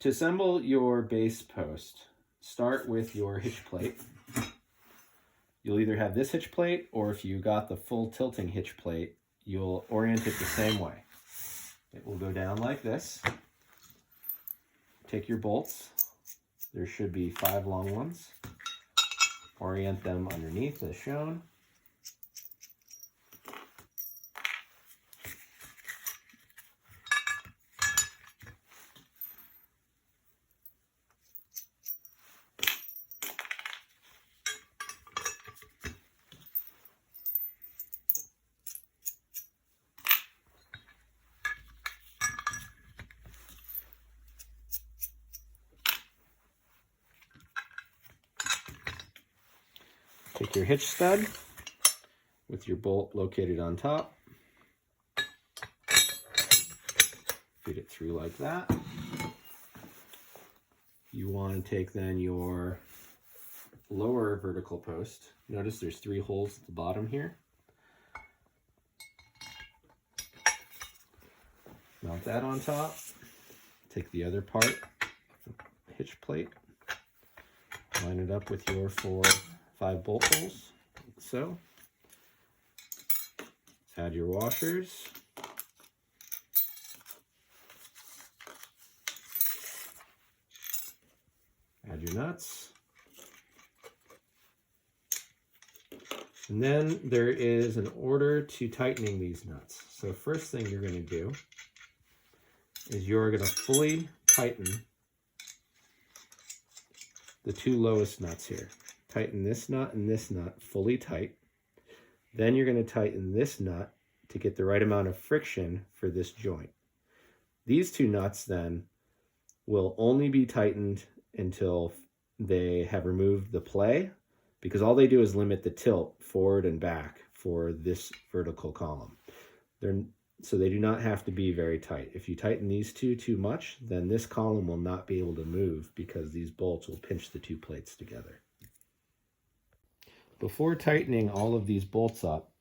To assemble your base post, start with your hitch plate. You'll either have this hitch plate, or if you got the full tilting hitch plate, you'll orient it the same way. It will go down like this. Take your bolts. There should be 5 long ones. Orient them underneath as shown. Take your hitch stud with your bolt located on top. Feed it through like that. You want to take then your lower vertical post. Notice there's 3 holes at the bottom here. Mount that on top. Take the other part of the hitch plate. Line it up with your 5 bolt holes, like so. Add your washers. Add your nuts. And then there is an order to tightening these nuts. So first thing you're going to do is you're going to fully tighten the 2 lowest nuts here. Tighten this nut and this nut fully tight. Then you're going to tighten this nut to get the right amount of friction for this joint. These 2 nuts then will only be tightened until they have removed the play, because all they do is limit the tilt forward and back for this vertical column. So they do not have to be very tight. If you tighten these 2 too much, then this column will not be able to move because these bolts will pinch the 2 plates together. Before tightening all of these bolts up,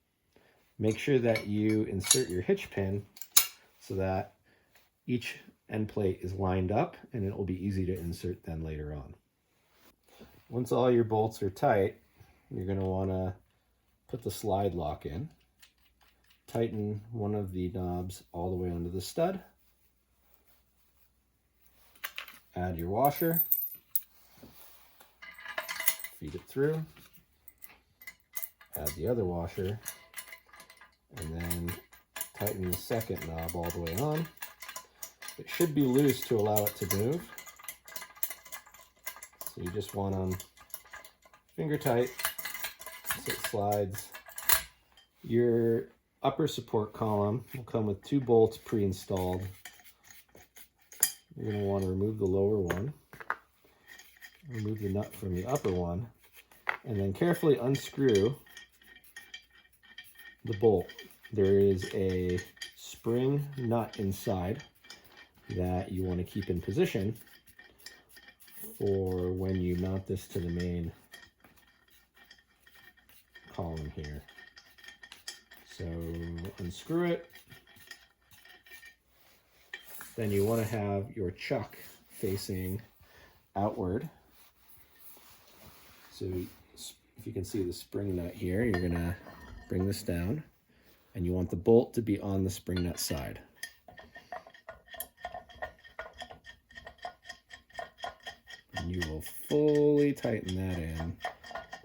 make sure that you insert your hitch pin so that each end plate is lined up, and it will be easy to insert then later on. Once all your bolts are tight, you're going to want to put the slide lock in. Tighten one of the knobs all the way onto the stud. Add your washer. Feed it through. Add the other washer, and then tighten the second knob all the way on. It should be loose to allow it to move. So you just want them finger tight so it slides. Your upper support column will come with 2 bolts pre-installed. You're going to want to remove the lower one, remove the nut from the upper one, and then carefully unscrew the bolt. There is a spring nut inside that you want to keep in position for when you mount this to the main column here. So unscrew it. Then you want to have your chuck facing outward. So if you can see the spring nut here, you're going to bring this down, and you want the bolt to be on the spring nut side. And you will fully tighten that in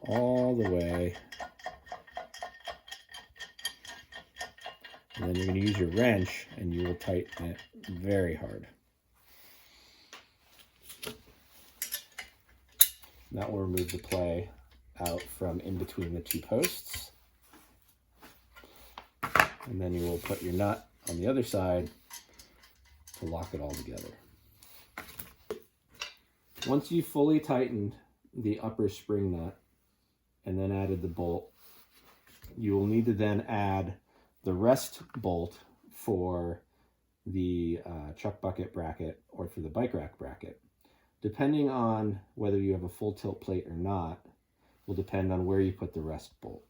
all the way. And then you're going to use your wrench, and you will tighten it very hard. That will remove the play out from in between the 2 posts. And then you will put your nut on the other side to lock it all together. Once you've fully tightened the upper spring nut and then added the bolt, you will need to then add the rest bolt for the chuck bucket bracket or for the bike rack bracket. Depending on whether you have a full tilt plate or not, will depend on where you put the rest bolt.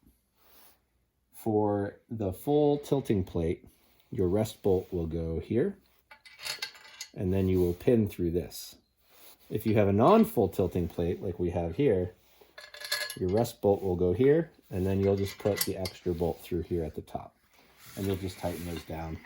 For the full tilting plate, your rest bolt will go here, and then you will pin through this. If you have a non-full tilting plate like we have here, your rest bolt will go here, and then you'll just put the extra bolt through here at the top. And you'll just tighten those down